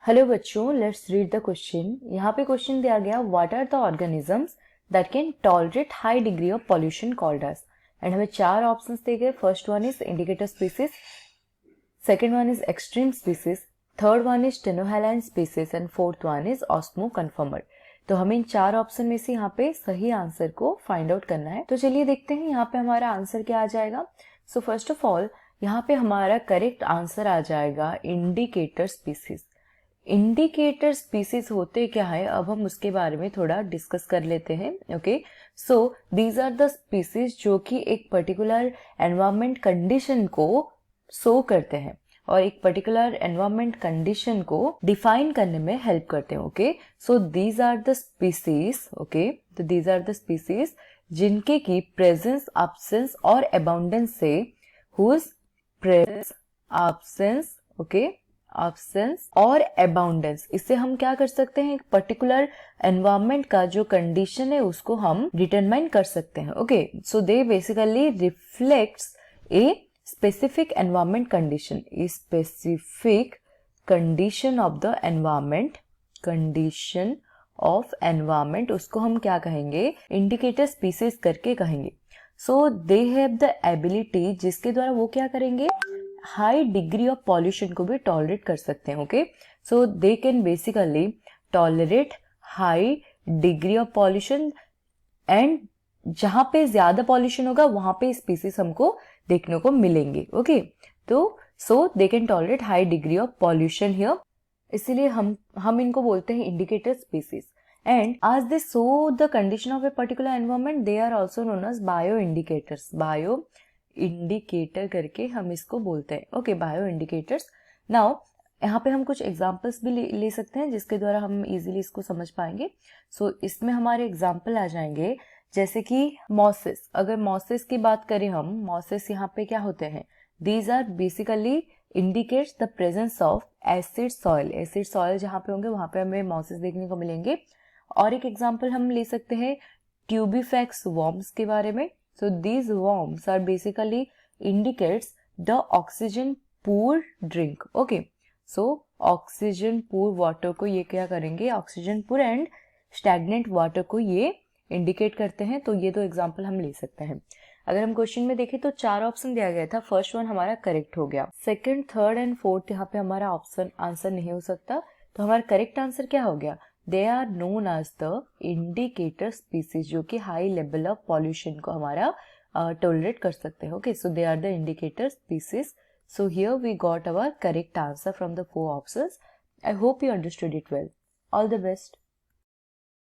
Hello बच्चों, let's read the question. यहाँ पे क्वेश्चन दिया गया, what are the organisms that can tolerate high degree of pollution called as. And हमें चार ऑप्शंस दिए गए। First one is indicator species, second one is extreme species, third one is stenohaline species and fourth one is osmoconformer. तो हमें इन चार option में से यहाँ पे सही आंसर को फाइंड आउट करना है। तो चलिए देखते हैं यहाँ पे हमारा आंसर क्या आ जाएगा। सो फर्स्ट ऑफ ऑल यहाँ पे हमारा करेक्ट आंसर आ जाएगा इंडिकेटर स्पीसीज। इंडिकेटर स्पीसीज होते क्या है, अब हम उसके बारे में थोड़ा डिस्कस कर लेते हैं। Okay, so these are the species जो कि एक पर्टिकुलर एनवायरमेंट कंडीशन को शो करते हैं और एक पर्टिकुलर एनवायरमेंट कंडीशन को डिफाइन करने में हेल्प करते हैं। Okay, so these are the species. Okay, तो दीज आर द स्पीसीज जिनके की प्रेजेंस, एब्सेंस और अबाउंडेंस से, whose presence, absence, okay, absence और अबाउंडेंस, इससे हम क्या कर सकते हैं, एक पर्टिकुलर एनवायरमेंट का जो कंडीशन है उसको हम डिटरमाइन कर सकते हैं। Okay, so they basically reflects a specific environment condition, a specific condition of the environment, condition of environment, उसको हम क्या कहेंगे, इंडिकेटर स्पीसीज करके कहेंगे। सो दे हैव द एबिलिटी, जिसके द्वारा वो क्या करेंगे, हाई डिग्री ऑफ पॉल्यूशन को भी टॉलरेट कर सकते हैं। Okay, so they can basically tolerate high degree of pollution, and जहां पे ज्यादा पॉल्यूशन होगा वहां पे स्पीसीज हमको देखने को मिलेंगे। ओके, तो so they can tolerate high degree of pollution here, इसीलिए हम इनको बोलते हैं indicator species. And as they show the condition of a particular environment, they are also known as bio indicators. Bio indicator करके हम इसको बोलते हैं। Okay, bio indicators. नाउ यहाँ पे हम कुछ एग्जांपल्स भी ले सकते हैं जिसके द्वारा हम इजीली इसको समझ पाएंगे। सो इसमें हमारे एग्जांपल आ जाएंगे जैसे कि मॉसेस। अगर मॉसेस की बात करें हम, मॉसेस यहाँ पे क्या होते हैं, these are basically indicates the presence of acid soil. Acid soil जहाँ पे होंगे वहां पे हमें मॉसेस देखने को मिलेंगे। और एक एग्जांपल हम ले सकते हैं ट्यूबिफैक्स वर्म्स के बारे में। So these worms are basically indicates the oxygen poor drink. Okay, so oxygen poor water को ये क्या करेंगे, ऑक्सीजन पूर एंड स्टैग्नेंट वाटर को ये इंडिकेट करते हैं। तो ये दो एग्जांपल हम ले सकते हैं। अगर हम क्वेश्चन में देखें तो चार ऑप्शन दिया गया था, फर्स्ट वन हमारा करेक्ट हो गया, सेकंड, थर्ड एंड फोर्थ यहाँ पे हमारा ऑप्शन आंसर नहीं हो सकता। तो हमारा करेक्ट आंसर क्या हो गया, they are known as the indicator species, जो कि हाई लेवल ऑफ पॉल्यूशन को हमारा टॉलरेट कर सकते हैं। Okay, so they are the indicator species. So here we got our correct answer from the four options. I hope you understood it well. All the best.